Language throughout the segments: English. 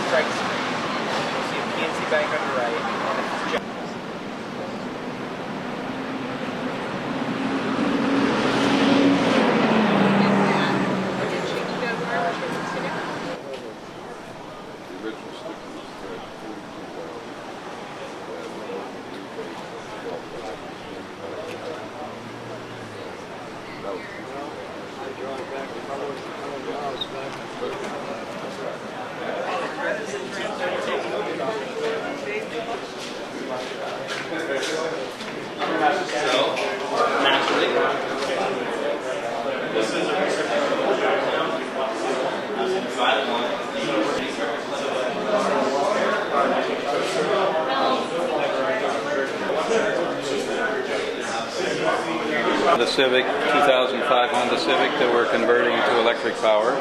strike screen. You'll see a PNC Bank on the right, and it's just the Civic, 2005 Honda Civic that we're converting to electric power.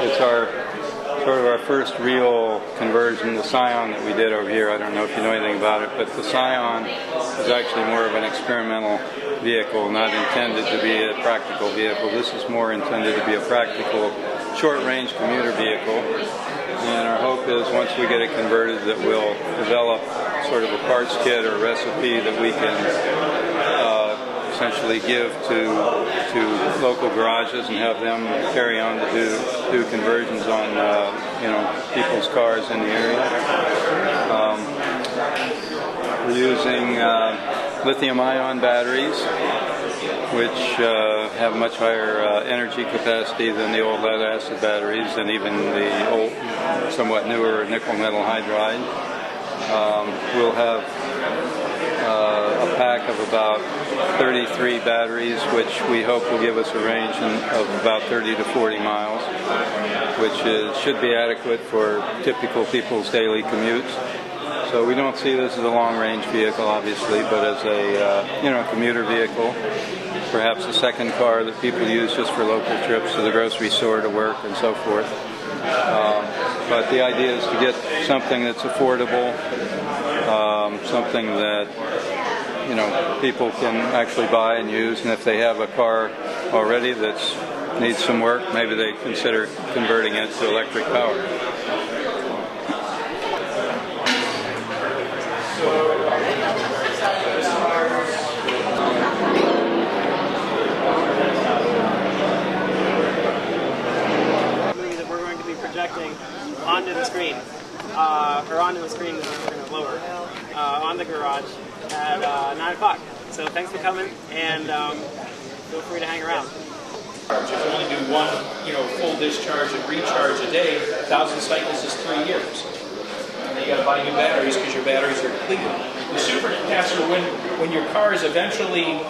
It's sort of our first real conversion. The Scion that we did over here, I don't know if you know anything about it, but the Scion is actually more of an experimental vehicle, not intended to be a practical vehicle. This is more intended to be a practical, short-range commuter vehicle. And our hope is once we get it converted that we'll develop sort of a parts kit or recipe that we can essentially give to local garages and have them carry on to do conversions on people's cars in the area. We're using lithium-ion batteries, which have much higher energy capacity than the old lead-acid batteries and even the old, somewhat newer nickel-metal hydride. We'll have a pack of about 33 batteries, which we hope will give us a range of about 30 to 40 miles, which should be adequate for typical people's daily commutes. So we don't see this as a long-range vehicle, obviously, but as a commuter vehicle, perhaps a second car that people use just for local trips to the grocery store, to work, and so forth. But the idea is to get something that's affordable, something that people can actually buy and use, and if they have a car already that needs some work, maybe they consider converting it to electric power. That we're going to be projecting onto the screen, or onto the screen that we're going to lower, on the garage at 9 o'clock. So thanks for coming, and feel free to hang around. If you only do one, full discharge and recharge a day, 1,000 cycles is 3 years. And then you got to buy new batteries because your batteries are depleted. The supercapacitor, when your car is eventually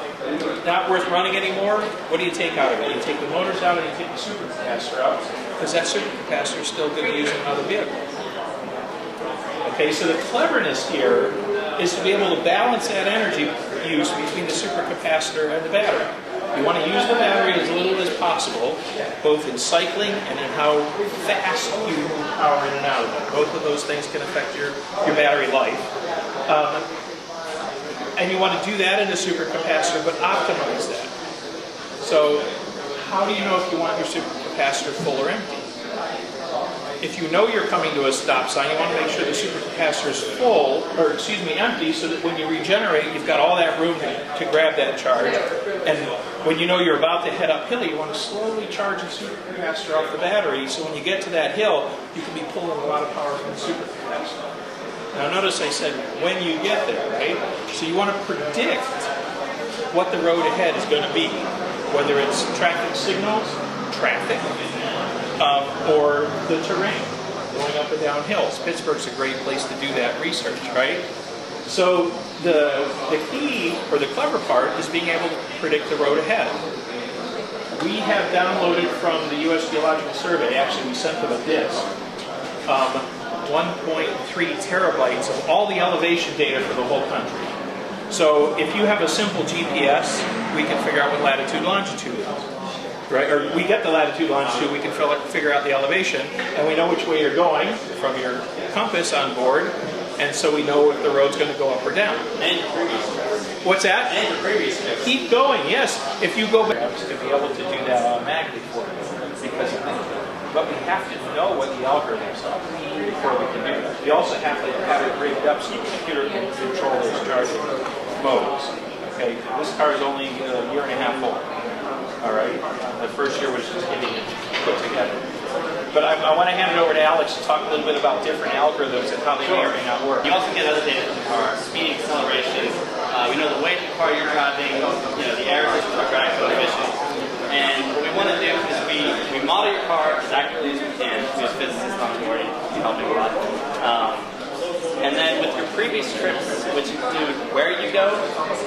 not worth running anymore, what do you take out of it? You take the motors out and you take the supercapacitor out, because that supercapacitor is still good to use in another vehicle. Okay, so the cleverness here is to be able to balance that energy use between the supercapacitor and the battery. You want to use the battery as little as possible, both in cycling and in how fast you move power in and out of it. Both of those things can affect your battery life. And you want to do that in a supercapacitor, but optimize that. So how do you know if you want your supercapacitor full or empty? If you know you're coming to a stop sign, you want to make sure the supercapacitor is full, or empty, so that when you regenerate, you've got all that room to grab that charge. And when you know you're about to head uphill, you want to slowly charge the supercapacitor off the battery, so when you get to that hill, you can be pulling a lot of power from the supercapacitor. Now notice I said when you get there, right? So you want to predict what the road ahead is going to be, whether it's traffic signals, traffic, or the terrain, going up and down hills. Pittsburgh's a great place to do that research, right? So the key, or the clever part, is being able to predict the road ahead. We have downloaded from the U.S. Geological Survey, actually we sent them a disk, 1.3 terabytes of all the elevation data for the whole country. So if you have a simple GPS, we can figure out what latitude, longitude is. Right? Or we get the latitude, longitude, we can figure out the elevation, and we know which way you're going from your compass on board, and so we know if the road's going to go up or down. And the previous test. What's that? And the previous test. Keep going, yes. If you go back, to be able to do that automatically for you because of that. But but we have to know what the algorithms are before we can do that. We also have to have it rigged up so the computer can control those charging modes. Okay, this car is only a year and a half old. All right, the first year was just getting it put together. But I want to hand it over to Alex to talk a little bit about different algorithms and how they may or may not work. You also get other data from the car, speed, acceleration. We know the weight of the car you're driving, the air resistance, our drag coefficient. And what we want to do is we model your car as accurately as we can. We have physicists on board helping a lot. And then with your previous trips, which include where you go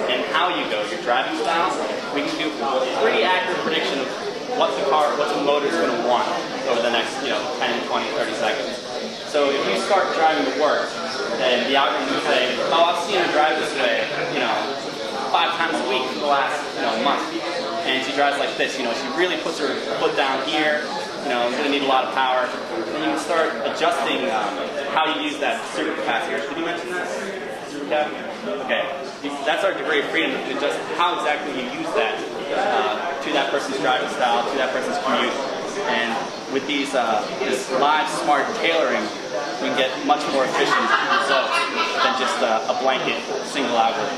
and how you go, your driving style, we can do a pretty accurate prediction of what the motor is going to want over the next 10, 20, 30 seconds. So if you start driving to work, then the algorithm will say, oh, I've seen her drive this way, 5 times a week for the last month. And she drives like this, she really puts her foot down here, going to need a lot of power. Then you can start adjusting how you use that supercapacitor. Did you mention that? Supercap? Okay. That's our degree of freedom to adjust how exactly you use that to that person's driving style, to that person's commute. And with these this live smart tailoring, we can get much more efficient results than just a blanket single algorithm.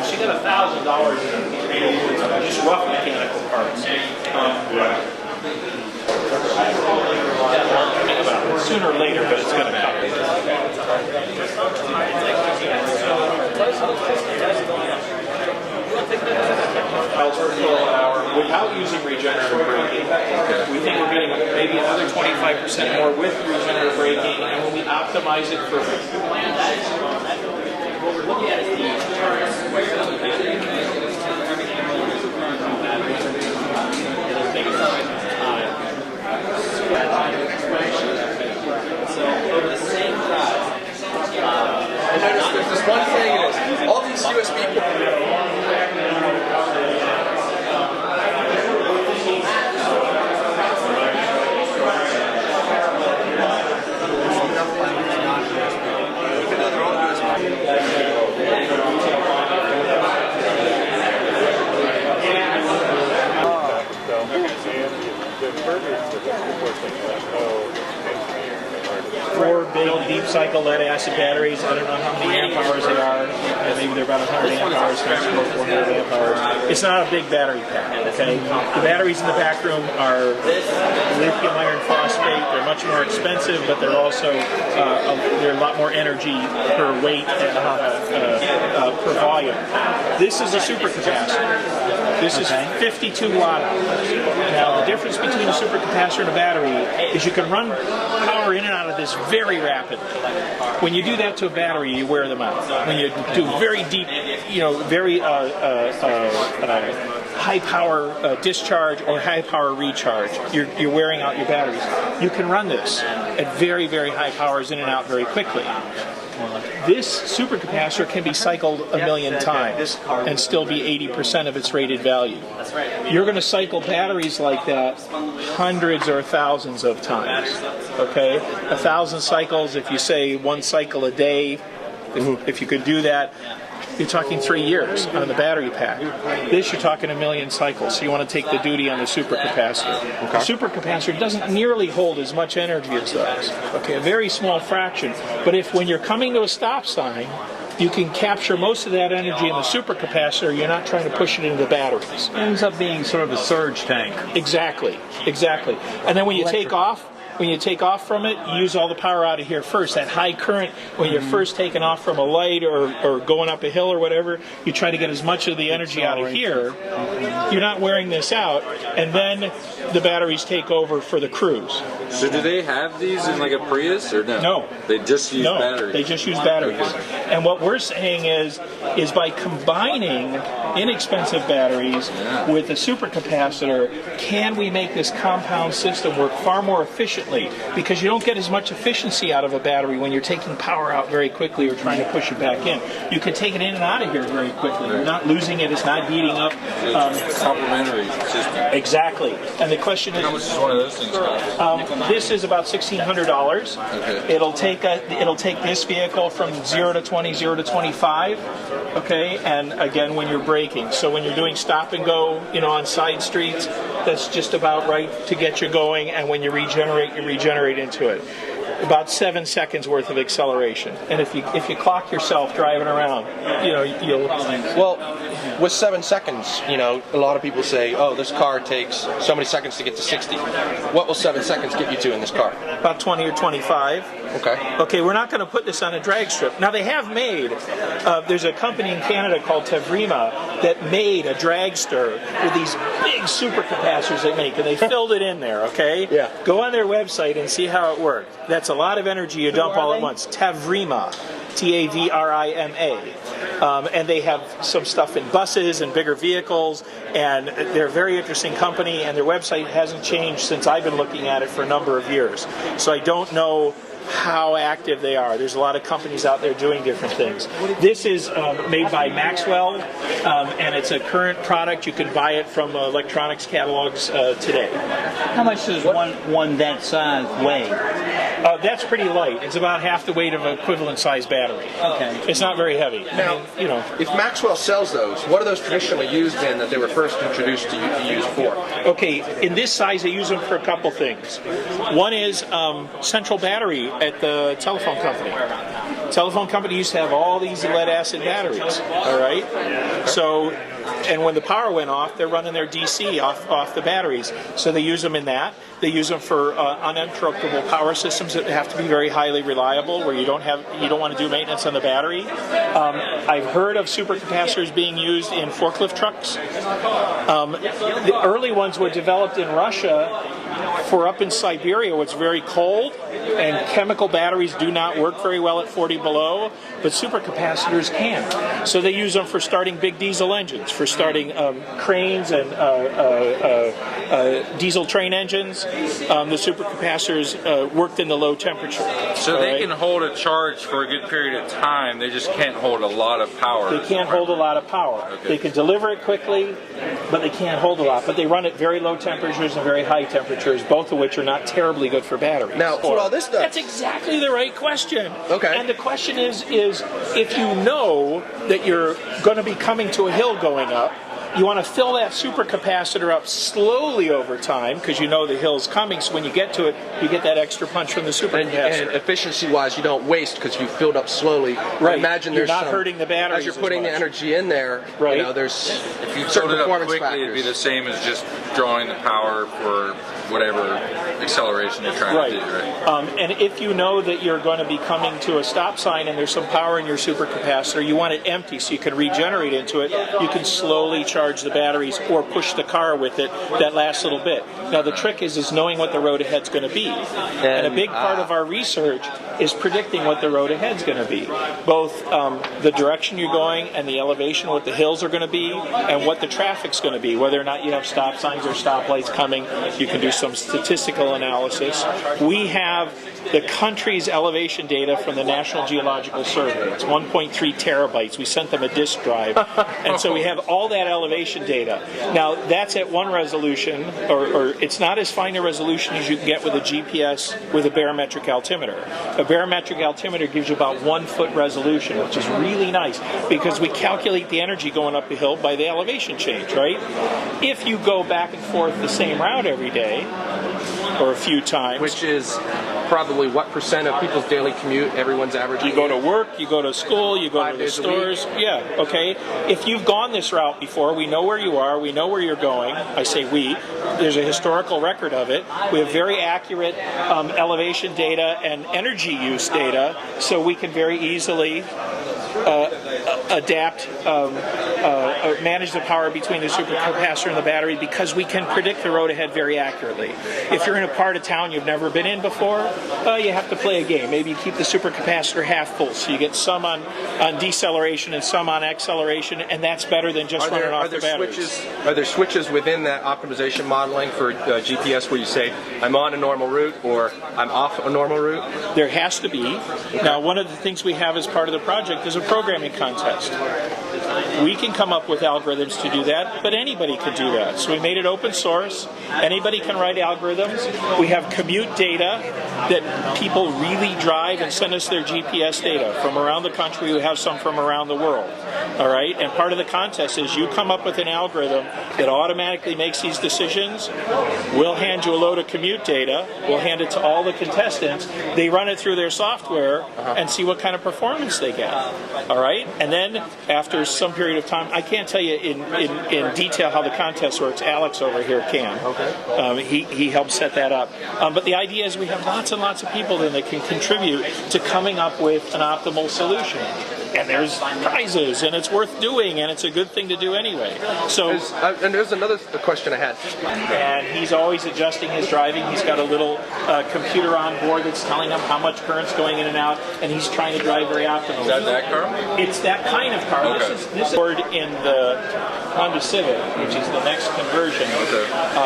She got $1,000 in just rough mechanical parts. Sooner or later, but it's going to come. Miles per kilowatt-hour without using regenerative braking. We think we're getting maybe another 25% more with regenerative braking, and when we optimize it for what we're looking at is the so over the same drive, I noticed there's this one thing is all these USB four big deep cycle lead acid batteries. I don't know how many amp hours they are. Maybe they're about 100 amp hours, 400 amp hours. It's not a big battery pack, okay? The batteries in the back room are lithium iron phosphate. They're much more expensive, but they're also they're a lot more energy per weight and per volume. This is a supercapacitor. This is 52 watt hours. Now, the difference between a supercapacitor and a battery is you can run power in and out of this very rapidly. When you do that to a battery, you wear them out. When you do very deep, very high power discharge or high power recharge, you're wearing out your batteries. You can run this at very, very high powers in and out very quickly. This supercapacitor can be cycled 1,000,000 times and still be 80% of its rated value. You're going to cycle batteries like that hundreds or thousands of times. Okay, 1,000 cycles. If you say one cycle a day, if you could do that, you're talking 3 years on the battery pack. This, you're talking 1,000,000 cycles, so you want to take the duty on the supercapacitor. The supercapacitor doesn't nearly hold as much energy as those. Okay, a very small fraction. But when you're coming to a stop sign, you can capture most of that energy in the supercapacitor. You're not trying to push it into the batteries. It ends up being sort of a surge tank. Exactly. And then when you take off, when you take off from it, you use all the power out of here first. That high current, when you're first taking off from a light or going up a hill or whatever, you try to get as much of the energy out of here. You're not wearing this out, and then the batteries take over for the cruise. So do they have these in like a Prius or no? No. They just use batteries? They just use batteries. And what we're saying is by combining inexpensive batteries with a supercapacitor, can we make this compound system work far more efficiently? Because you don't get as much efficiency out of a battery when you're taking power out very quickly or trying to push it back in. You can take it in and out of here very quickly. You're not losing it. It's not heating up. It's complementary system. Exactly. And the question is, how much is one of those things cost? this is about $1,600. Okay. It'll take this vehicle from 0 to 20, 0 to 25. Okay, and again when you're braking. So when you're doing stop and go, on side streets, that's just about right to get you going. And when you regenerate into it. About 7 seconds worth of acceleration. And if you clock yourself driving around, you'll. Well, with 7 seconds, a lot of people say, oh, this car takes so many seconds to get to 60. What will 7 seconds get you to in this car? About 20 or 25. Okay. Okay, we're not going to put this on a drag strip. Now they have made, there's a company in Canada called Tavrima that made a dragster with these big supercapacitors they make, and they filled it in there, okay? Yeah. Go on their website and see how it works. That's a lot of energy you dump all at once. Tavrima. Tavrima. And they have some stuff in buses and bigger vehicles, and they're a very interesting company, and their website hasn't changed since I've been looking at it for a number of years. So I don't know how active they are. There's a lot of companies out there doing different things. This is made by Maxwell, and it's a current product. You can buy it from electronics catalogs today. How much does one that size weigh? That's pretty light. It's about half the weight of an equivalent size battery. Okay. It's not very heavy. Now, if Maxwell sells those, what are those traditionally used in that they were first introduced to use for? Okay, in this size, they use them for a couple things. One is central battery at the telephone company. Telephone company used to have all these lead-acid batteries, all right? So, and when the power went off, they're running their DC off the batteries. So they use them in that. They use them for uninterruptible power systems that have to be very highly reliable, where you don't want to do maintenance on the battery. I've heard of supercapacitors being used in forklift trucks. The early ones were developed in Russia for up in Siberia, where it's very cold, and chemical batteries do not work very well at 40 below, but supercapacitors can. So they use them for starting big diesel engines, for starting cranes and diesel train engines. The supercapacitors worked in the low temperature. So they can hold a charge for a good period of time, they just can't hold a lot of power. They can't hold a lot of power. Okay. They can deliver it quickly, but they can't hold a lot. But they run at very low temperatures and very high temperatures, both of which are not terribly good for batteries. Now, what all this does? That's exactly the right question. Okay. And the question is if you know that you're going to be coming to a hill going up, you want to fill that supercapacitor up slowly over time, because you know the hill's coming, so when you get to it, you get that extra punch from the supercapacitor. And efficiency-wise, you don't waste because you filled up slowly. Right. I imagine you're there's not hurting the batteries as you're putting as much. the energy in there. Right. There's If you certain filled it up performance quickly, factors. it'd be the same as just drawing the power for whatever acceleration you're trying to do, right? And if you know that you're going to be coming to a stop sign and there's some power in your supercapacitor, you want it empty so you can regenerate into it. You can slowly charge the batteries or push the car with it that last little bit. Now the trick is knowing what the road ahead's going to be. And a big part of our research is predicting what the road ahead's going to be. Both the direction you're going and the elevation, what the hills are going to be, and what the traffic's going to be. Whether or not you have stop signs or stoplights coming, you can do some statistical analysis. We have the country's elevation data from the National Geological Survey. It's 1.3 terabytes. We sent them a disk drive. And so we have all that elevation data. Now, that's at one resolution, or it's not as fine a resolution as you can get with a GPS with a barometric altimeter. A barometric altimeter gives you about 1 foot resolution, which is really nice, because we calculate the energy going up the hill by the elevation change, right? If you go back and forth the same route every day, or a few times. Which is probably what percent of people's daily commute everyone's averaging? You go to work, you go to school, you go 5 to the days a stores. Yeah, okay. If you've gone this route before, we know where you are, we know where you're going. I say we. There's a historical record of it. We have very accurate elevation data and energy use data, so we can very easily adapt, manage the power between the supercapacitor and the battery, because we can predict the road ahead very accurately. If you're in a part of town you've never been in before, you have to play a game. Maybe you keep the supercapacitor half full, so you get some on deceleration and some on acceleration, and that's better than just running off the batteries. Are there switches within that optimization modeling for GPS where you say, I'm on a normal route or I'm off a normal route? There has to be. Now, one of the things we have as part of the project is a programming contest. We can come up with algorithms to do that, but anybody could do that. So we made it open source. Anybody can write algorithms. We have commute data that people really drive and send us their GPS data from around the country. We have some from around the world. All right? And part of the contest is you come up with an algorithm that automatically makes these decisions. We'll hand you a load of commute data. We'll hand it to all the contestants. They run it through their software and see what kind of performance they get. All right? And then after some period of time, I can't tell you in detail how the contest works. Alex over here can. Okay. He helped set that up. But the idea is we have lots and lots of people then that can contribute to coming up with an optimal solution. And there's prizes, and it's worth doing, and it's a good thing to do anyway. So, and there's another question I had. And he's always adjusting his driving. He's got a little computer on board that's telling him how much current's going in and out, and he's trying to drive very optimally. Is that car? It's that kind of car. Okay. This is in the Honda Civic, which is the next conversion,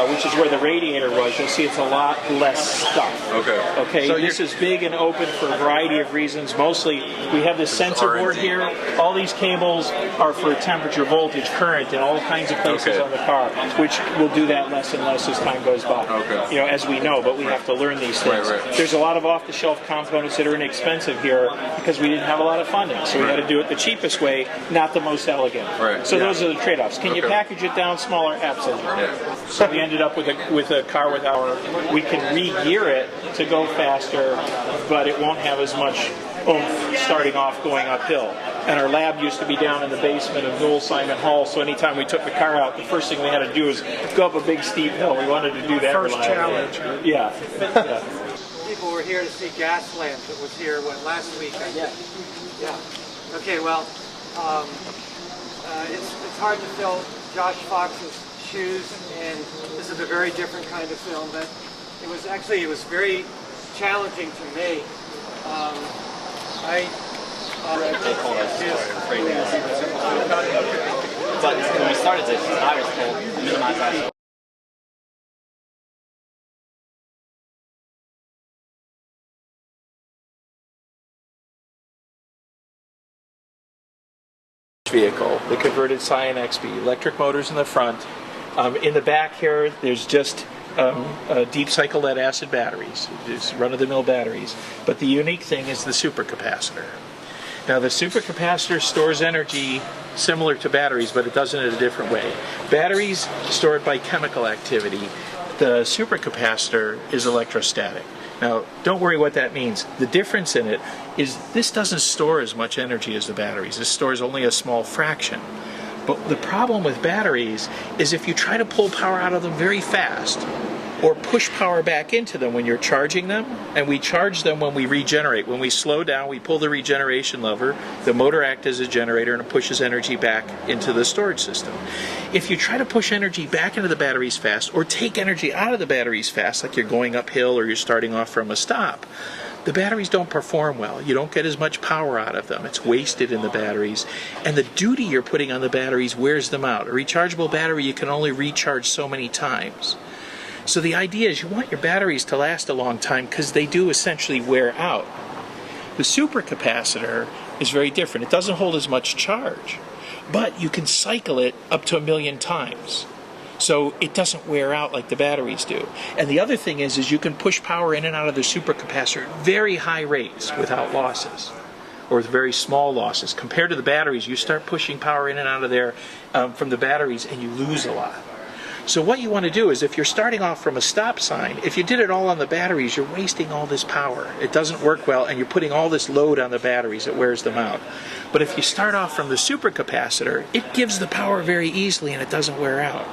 which is where the radiator was. You'll see it's a lot less stuff. Okay. So this is big and open for a variety of reasons. Mostly, we have this sensor board here. All these cables are for temperature, voltage, current, in all kinds of places on the car, which will do that less and less as time goes by. You know, as we know, but we have to learn these things. There's a lot of off-the-shelf components that are inexpensive here because we didn't have a lot of funding, so we had to do it the cheapest way, not the most elegant. So those are the trade-offs. Can you package it down smaller? Absolutely. So we ended up with a car with we can re-gear it to go faster, but it won't have as much oomph starting off going uphill. And our lab used to be down in the basement of Noel Simon Hall, so anytime we took the car out, the first thing we had to do was go up a big steep hill. We wanted to do that First reliably. challenge. Yeah. People were here to see Gasland that was here, last week, I guess. Yeah. Okay, well, it's hard to fill Josh Fox's shoes, and this is a very different kind of film, but it was very challenging to me. But when we started this, I was told to minimize ISO. Vehicle, the converted Scion XB, electric motors in the front. In the back here, there's just deep cycle lead acid batteries, just run-of-the-mill batteries. But the unique thing is the supercapacitor. Now the supercapacitor stores energy similar to batteries, but it does it in a different way. Batteries store it by chemical activity. The supercapacitor is electrostatic. Now, don't worry what that means. The difference in it is this doesn't store as much energy as the batteries. This stores only a small fraction. But the problem with batteries is if you try to pull power out of them very fast or push power back into them when you're charging them, and we charge them when we regenerate. When we slow down, we pull the regeneration lever, the motor acts as a generator and it pushes energy back into the storage system. If you try to push energy back into the batteries fast or take energy out of the batteries fast, like you're going uphill or you're starting off from a stop, the batteries don't perform well. You don't get as much power out of them. It's wasted in the batteries. And the duty you're putting on the batteries wears them out. A rechargeable battery you can only recharge so many times. So the idea is you want your batteries to last a long time because they do essentially wear out. The supercapacitor is very different. It doesn't hold as much charge, but you can cycle it up to 1,000,000 times. So it doesn't wear out like the batteries do. And the other thing is you can push power in and out of the supercapacitor at very high rates without losses, or with very small losses. Compared to the batteries, you start pushing power in and out of there from the batteries and you lose a lot. So what you want to do is, if you're starting off from a stop sign, if you did it all on the batteries, you're wasting all this power. It doesn't work well, and you're putting all this load on the batteries. It wears them out. But if you start off from the supercapacitor, it gives the power very easily, and it doesn't wear out.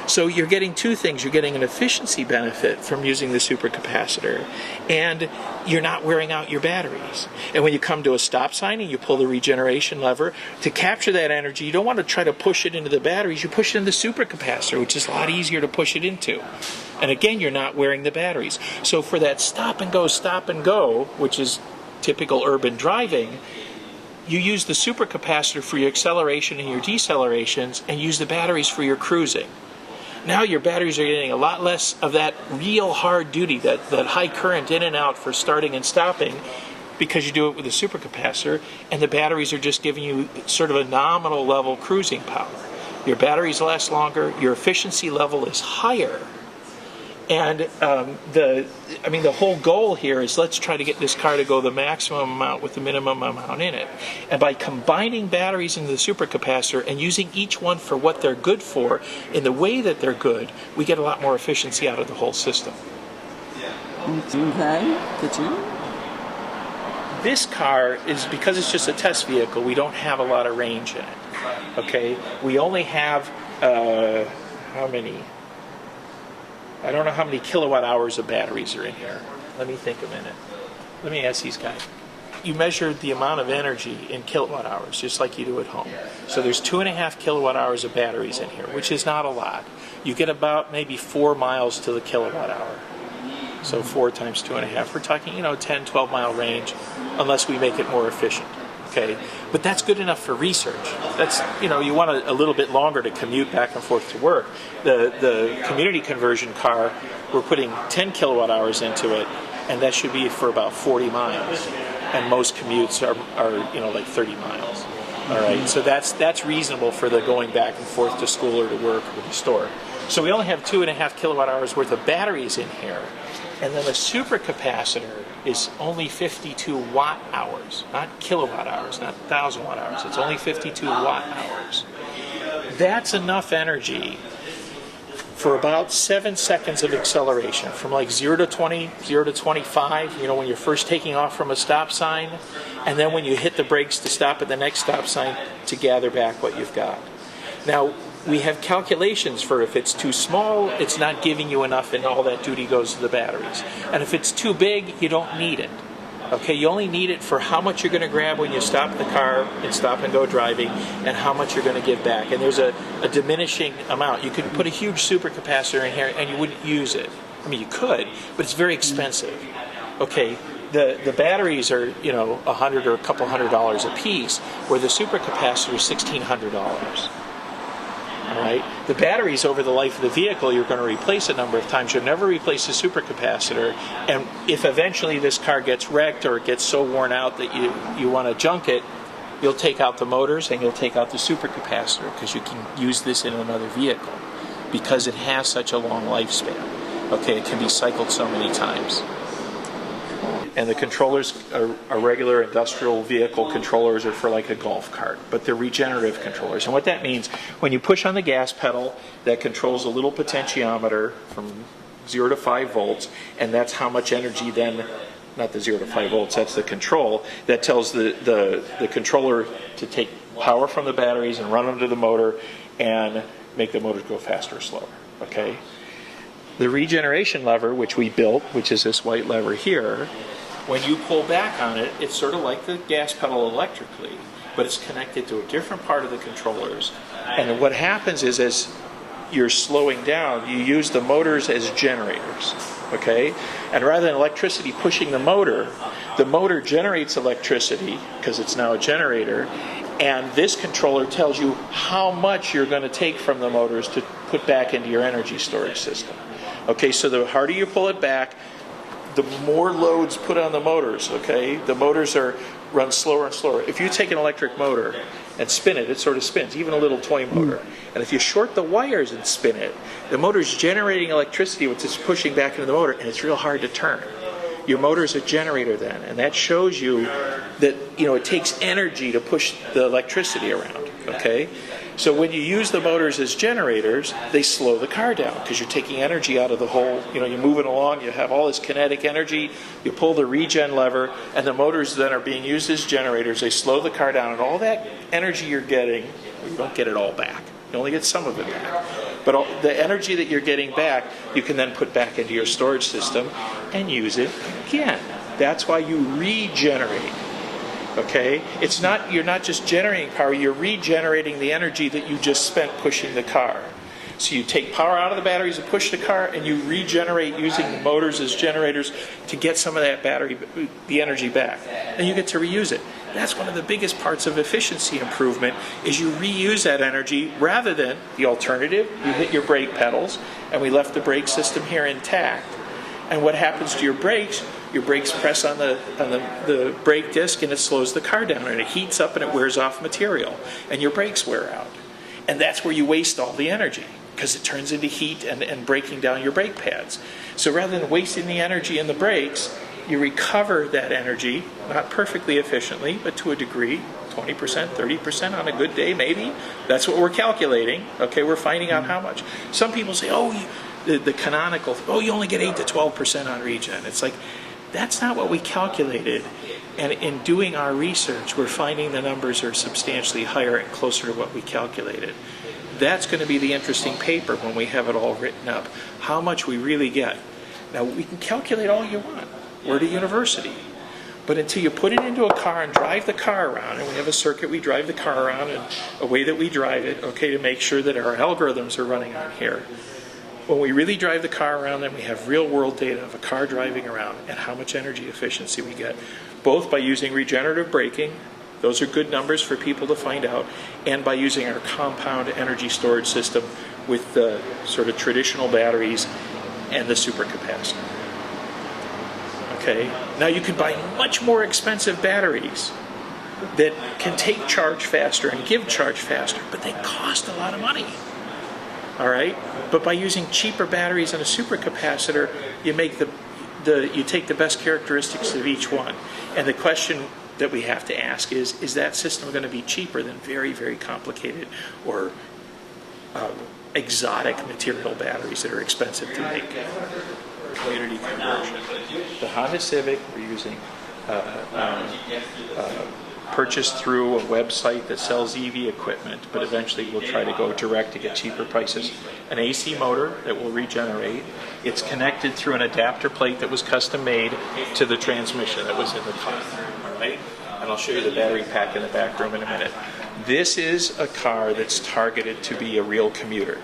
So you're getting two things. You're getting an efficiency benefit from using the supercapacitor, and you're not wearing out your batteries. And when you come to a stop sign and you pull the regeneration lever, to capture that energy, you don't want to try to push it into the batteries. You push it in the supercapacitor, which is a lot easier to push it into. And again, you're not wearing the batteries. So for that stop and go, which is typical urban driving, you use the supercapacitor for your acceleration and your decelerations, and use the batteries for your cruising. Now your batteries are getting a lot less of that real hard duty, that high current in and out for starting and stopping, because you do it with a supercapacitor, and the batteries are just giving you sort of a nominal level cruising power. Your batteries last longer, your efficiency level is higher, and the whole goal here is, let's try to get this car to go the maximum amount with the minimum amount in it. And by combining batteries into the supercapacitor and using each one for what they're good for in the way that they're good, we get a lot more efficiency out of the whole system. Okay, continue. This car is, because it's just a test vehicle, we don't have a lot of range in it. Okay, we only have how many? I don't know how many kilowatt hours of batteries are in here. Let me think a minute. Let me ask these guys. You measure the amount of energy in kilowatt hours, just like you do at home. So there's 2.5 kilowatt hours of batteries in here, which is not a lot. You get about maybe 4 miles to the kilowatt hour. So 4 times 2.5. We're talking, 10, 12 mile range, unless we make it more efficient. Okay, but that's good enough for research. That's, you want a little bit longer to commute back and forth to work. The community conversion car, we're putting 10 kilowatt hours into it, and that should be for about 40 miles. And most commutes are like 30 miles. All right, so that's reasonable for the going back and forth to school or to work or the store. So we only have 2.5 kilowatt hours worth of batteries in here. And then the supercapacitor is only 52 watt hours, not kilowatt hours, not 1,000 watt hours. It's only 52 watt hours. That's enough energy for about 7 seconds of acceleration, from like 0 to 20, 0 to 25, when you're first taking off from a stop sign, and then when you hit the brakes to stop at the next stop sign to gather back what you've got. Now, we have calculations for if it's too small, it's not giving you enough, and all that duty goes to the batteries. And if it's too big, you don't need it. Okay, you only need it for how much you're going to grab when you stop the car in stop and go driving, and how much you're going to give back. And there's a diminishing amount. You could put a huge supercapacitor in here and you wouldn't use it. I mean, you could, but it's very expensive. Okay, the batteries are, $100 or a couple $100 a piece, where the supercapacitor is $1,600. All right. The batteries, over the life of the vehicle, you're going to replace a number of times. You'll never replace the supercapacitor. And if eventually this car gets wrecked or it gets so worn out that you want to junk it, you'll take out the motors and you'll take out the supercapacitor, because you can use this in another vehicle because it has such a long lifespan. Okay, it can be cycled so many times. And the controllers are regular industrial vehicle controllers, or for like a golf cart, but they're regenerative controllers. And what that means, when you push on the gas pedal, that controls a little potentiometer from 0 to 5 volts, and that's how much energy then, not the 0 to 5 volts, that's the control, that tells the controller to take power from the batteries and run them to the motor and make the motor go faster or slower. Okay? The regeneration lever, which we built, which is this white lever here, when you pull back on it, it's sort of like the gas pedal electrically, but it's connected to a different part of the controllers. And what happens is, as you're slowing down, you use the motors as generators, okay? And rather than electricity pushing the motor generates electricity, because it's now a generator, and this controller tells you how much you're going to take from the motors to put back into your energy storage system. Okay, so the harder you pull it back, the more loads put on the motors, okay? The motors run slower and slower. If you take an electric motor and spin it, it sort of spins, even a little toy motor. And if you short the wires and spin it, the motor's generating electricity, which is pushing back into the motor, and it's real hard to turn. Your motor's a generator then, and that shows you that, it takes energy to push the electricity around, okay? So when you use the motors as generators, they slow the car down because you're taking energy out of the whole, you're moving along, you have all this kinetic energy, you pull the regen lever, and the motors then are being used as generators. They slow the car down, and all that energy you're getting, you don't get it all back. You only get some of it back. But the energy that you're getting back, you can then put back into your storage system and use it again. That's why you regenerate. Okay? You're not just generating power, you're regenerating the energy that you just spent pushing the car. So you take power out of the batteries and push the car, and you regenerate using the motors as generators to get some of that the energy back. And you get to reuse it. That's one of the biggest parts of efficiency improvement, is you reuse that energy rather than the alternative. You hit your brake pedals, and we left the brake system here intact. And what happens to your brakes? Your brakes press on the brake disc, and it slows the car down, and it heats up and it wears off material, and your brakes wear out. And that's where you waste all the energy, because it turns into heat and breaking down your brake pads. So rather than wasting the energy in the brakes, you recover that energy, not perfectly efficiently, but to a degree, 20%, 30% on a good day, maybe. That's what we're calculating. Okay, we're finding out how much. Some people say, the canonical, you only get 8 to 12% on regen. It's like, that's not what we calculated. And in doing our research, we're finding the numbers are substantially higher and closer to what we calculated. That's going to be the interesting paper when we have it all written up, how much we really get. Now, we can calculate all you want. We're at a university. But until you put it into a car and drive the car around, and we have a circuit we drive the car around and a way that we drive it, to make sure that our algorithms are running on here. When we really drive the car around, then we have real-world data of a car driving around and how much energy efficiency we get, both by using regenerative braking. Those are good numbers for people to find out, and by using our compound energy storage system with the sort of traditional batteries and the supercapacitor. Okay, now you can buy much more expensive batteries that can take charge faster and give charge faster, but they cost a lot of money. All right, but by using cheaper batteries and a supercapacitor, you make you take the best characteristics of each one. And the question that we have to ask is that system going to be cheaper than very, very complicated or exotic material batteries that are expensive to make? Community conversion. The Honda Civic, we're using purchased through a website that sells EV equipment, but eventually we'll try to go direct to get cheaper prices. An AC motor that will regenerate. It's connected through an adapter plate that was custom made to the transmission that was in the car. All right? And I'll show you the battery pack in the back room in a minute. This is a car that's targeted to be a real commuter.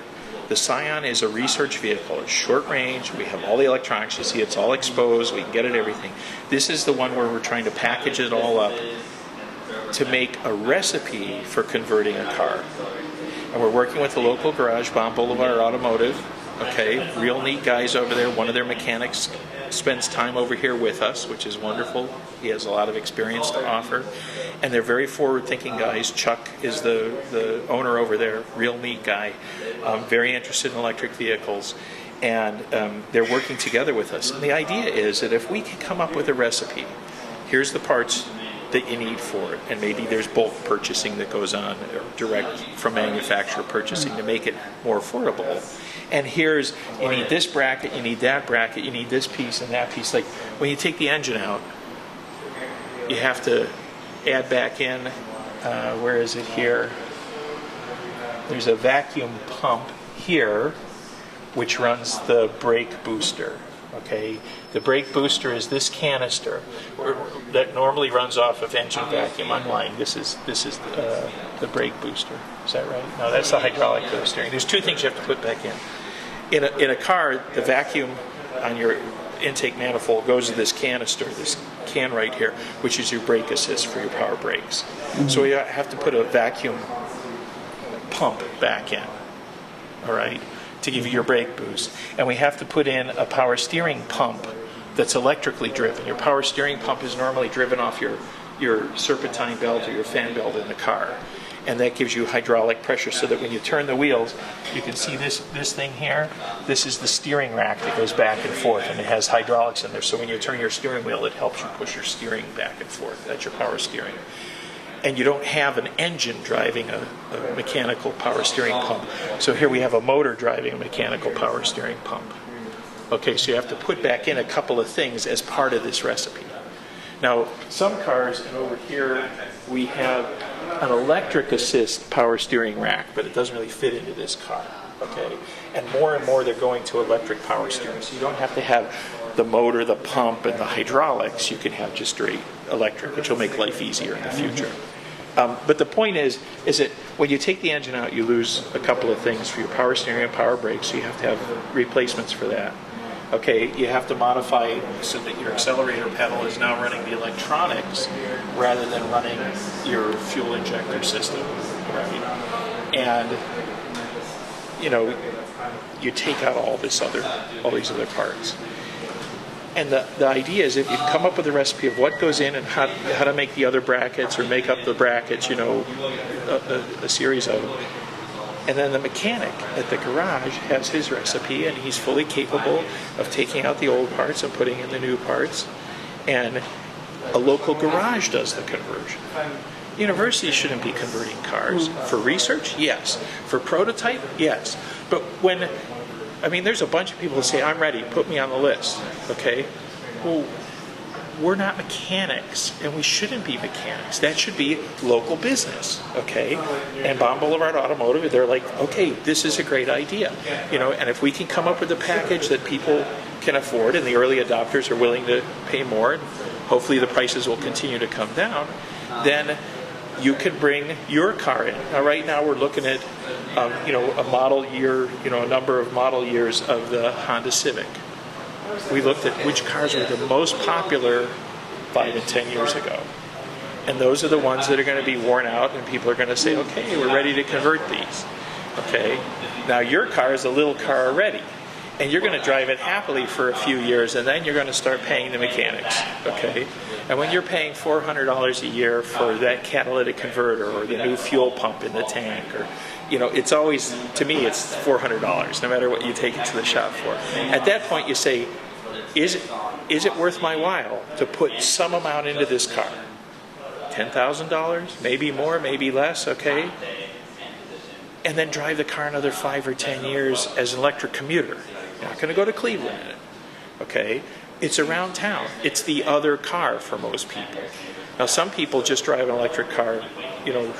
The Scion is a research vehicle. It's short range. We have all the electronics. You see it's all exposed. We can get it everything. This is the one where we're trying to package it all up to make a recipe for converting a car. And we're working with the local garage, Bomb Boulevard Automotive. Okay, real neat guys over there. One of their mechanics spends time over here with us, which is wonderful. He has a lot of experience to offer. And they're very forward-thinking guys. Chuck is the owner over there, real neat guy, very interested in electric vehicles. And they're working together with us. And the idea is that if we can come up with a recipe, here's the parts that you need for it, and maybe there's bulk purchasing that goes on, or direct from manufacturer purchasing to make it more affordable. And here's, you need this bracket, you need that bracket, you need this piece and that piece. Like when you take the engine out, you have to add back in, where is it here? There's a vacuum pump here which runs the brake booster. Okay, the brake booster is this canister that normally runs off of engine vacuum. I'm lying. This is the brake booster. Is that right? No, that's the hydraulic booster. There's two things you have to put back in. In a car, the vacuum on your intake manifold goes to this canister, this can right here, which is your brake assist for your power brakes. So you have to put a vacuum pump back in. All right, to give you your brake boost. And we have to put in a power steering pump that's electrically driven. Your power steering pump is normally driven off your serpentine belt or your fan belt in the car. And that gives you hydraulic pressure so that when you turn the wheels, you can see this thing here. This is the steering rack that goes back and forth, and it has hydraulics in there. So when you turn your steering wheel, it helps you push your steering back and forth. That's your power steering. and you don't have an engine driving a mechanical power steering pump. So here we have a motor driving a mechanical power steering pump. Okay, so you have to put back in a couple of things as part of this recipe. Now, some cars, and over here we have an electric assist power steering rack, but it doesn't really fit into this car. Okay, and more they're going to electric power steering, so you don't have to have the motor, the pump, and the hydraulics. You can have just straight electric, which will make life easier in the future. But the point is that when you take the engine out, you lose a couple of things for your power steering and power brakes, so you have to have replacements for that. Okay, you have to modify so that your accelerator pedal is now running the electronics rather than running your fuel injector system, right? And you take out all these other parts. And the idea is if you come up with a recipe of what goes in and how to make the other brackets or make up the brackets, a series of them. And then the mechanic at the garage has his recipe, and he's fully capable of taking out the old parts and putting in the new parts. And a local garage does the conversion. Universities shouldn't be converting cars. For research, yes. For prototype, yes. But there's a bunch of people who say, I'm ready, put me on the list. Okay? Well, we're not mechanics, and we shouldn't be mechanics. That should be local business, okay? And Bomb Boulevard Automotive, they're like, okay, this is a great idea, and if we can come up with a package that people can afford, and the early adopters are willing to pay more, and hopefully the prices will continue to come down, then you can bring your car in. Now, right now we're looking at, a model year, a number of model years of the Honda Civic. We looked at which cars were the most popular 5 and 10 years ago. And those are the ones that are going to be worn out, and people are going to say, okay, we're ready to convert these. Okay? Now your car is a little car already, and you're going to drive it happily for a few years, and then you're going to start paying the mechanics. Okay? And when you're paying $400 a year for that catalytic converter or the new fuel pump in the tank, or it's always, to me, it's $400, no matter what you take it to the shop for. At that point, you say, is it worth my while to put some amount into this car? $10,000, maybe more, maybe less, okay? And then drive the car another 5 or 10 years as an electric commuter. You're not going to go to Cleveland in it, okay? It's around town. It's the other car for most people. Now, some people just drive an electric car,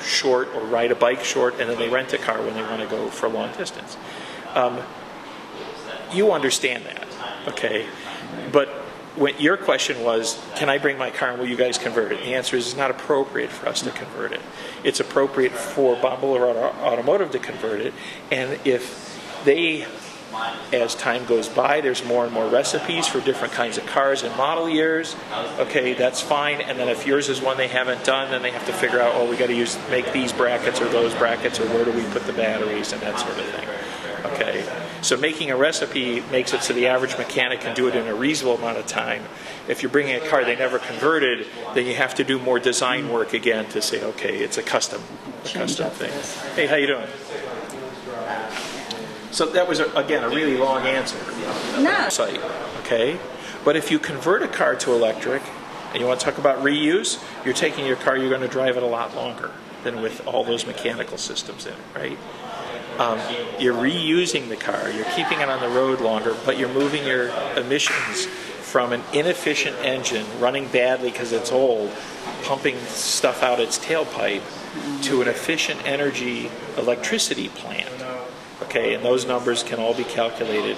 short, or ride a bike short, and then they rent a car when they want to go for a long distance. You understand that, okay? But when your question was, can I bring my car and will you guys convert it? The answer is it's not appropriate for us to convert it. It's appropriate for Bomb Boulevard Automotive to convert it, and if they, as time goes by, there's more and more recipes for different kinds of cars and model years. Okay, that's fine. And then if yours is one they haven't done, then they have to figure out, we got to make these brackets or those brackets, or where do we put the batteries and that sort of thing. Okay, so making a recipe makes it so the average mechanic can do it in a reasonable amount of time. If you're bringing a car they never converted, then you have to do more design work again to say, okay, it's a custom thing. Hey, how you doing? So that was, again, a really long answer. No. Site, okay? But if you convert a car to electric, and you want to talk about reuse, you're taking your car, you're going to drive it a lot longer than with all those mechanical systems in it, right? You're reusing the car, you're keeping it on the road longer, but you're moving your emissions from an inefficient engine running badly because it's old, pumping stuff out its tailpipe, to an efficient energy electricity plant. Okay, and those numbers can all be calculated.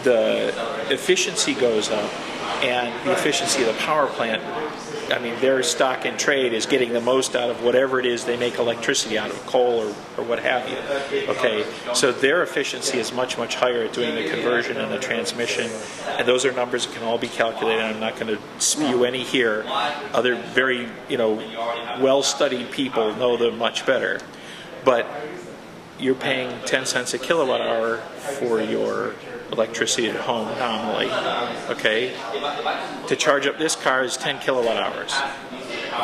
The efficiency goes up, and the efficiency of the power plant, their stock in trade is getting the most out of whatever it is they make electricity out of, coal or what have you. Okay, so their efficiency is much, much higher at doing the conversion and the transmission, and those are numbers that can all be calculated. I'm not going to spew any here. Other very, well-studied people know them much better. But you're paying 10 cents a kilowatt hour for your electricity at home nominally, okay? To charge up this car is 10 kilowatt hours,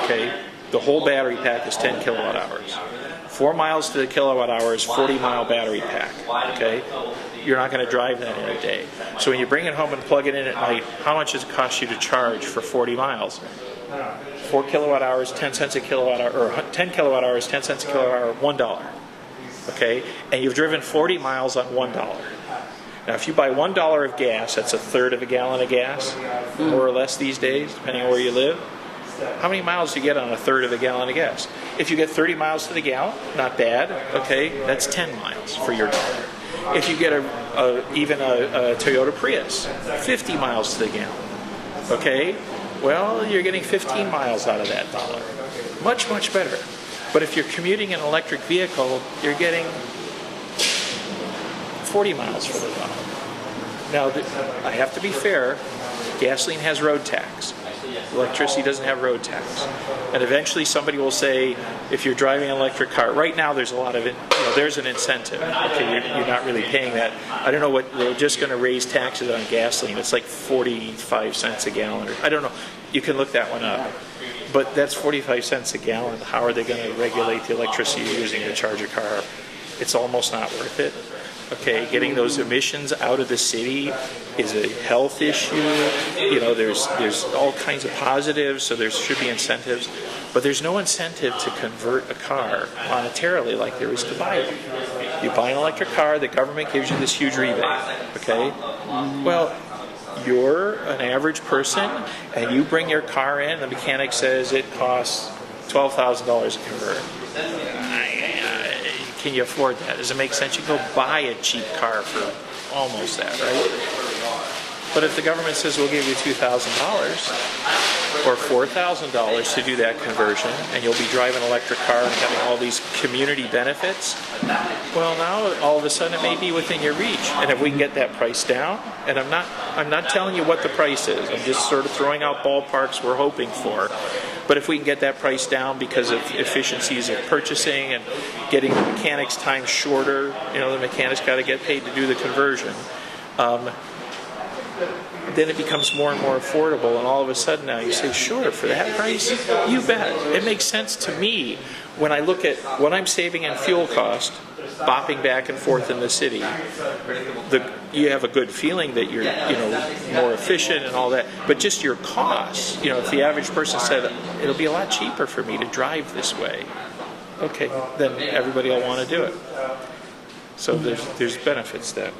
okay? The whole battery pack is 10 kilowatt hours. 4 miles to the kilowatt hour is 40-mile battery pack, okay? You're not going to drive that in a day. So when you bring it home and plug it in at night, how much does it cost you to charge for 40 miles? 4 kilowatt hours, 10 cents a kilowatt hour, or 10 kilowatt hours, 10 cents a kilowatt hour, $1. Okay, and you've driven 40 miles on $1. Now, if you buy $1 of gas, that's a third of a gallon of gas, more or less these days, depending on where you live. How many miles do you get on a third of a gallon of gas? If you get 30 miles to the gallon, not bad. Okay, that's 10 miles for your dollar. If you get even a Toyota Prius, 50 miles to the gallon. Okay, well, you're getting 15 miles out of that dollar. Much, much better. But if you're commuting an electric vehicle, you're getting 40 miles for the dollar. Now, I have to be fair, gasoline has road tax. Electricity doesn't have road tax. And eventually somebody will say, if you're driving an electric car, right now there's a lot of, there's an incentive. Okay, you're not really paying that. I don't know what, they're just going to raise taxes on gasoline. It's like 45 cents a gallon. I don't know. You can look that one up. But that's 45 cents a gallon. How are they going to regulate the electricity you're using to charge a car? It's almost not worth it. Okay, getting those emissions out of the city is a health issue. There's all kinds of positives, so there should be incentives. But there's no incentive to convert a car monetarily like there is to buy one. You buy an electric car, the government gives you this huge rebate. Okay? Well, you're an average person, and you bring your car in, the mechanic says it costs $12,000 to convert. Can you afford that? Does it make sense? You go buy a cheap car for almost that, right? But if the government says we'll give you $2,000 or $4,000 to do that conversion, and you'll be driving an electric car and having all these community benefits, well, now all of a sudden it may be within your reach. And if we can get that price down, and I'm not telling you what the price is. I'm just sort of throwing out ballparks we're hoping for. But if we can get that price down because of efficiencies of purchasing and getting the mechanic's time shorter, the mechanic's got to get paid to do the conversion, then it becomes more and more affordable, and all of a sudden now you say, sure, for that price, you bet. It makes sense to me when I look at what I'm saving in fuel cost, bopping back and forth in the city. You have a good feeling that you're more efficient and all that, but just your costs, if the average person said, it'll be a lot cheaper for me to drive this way, okay, then everybody will want to do it. So there's benefits then.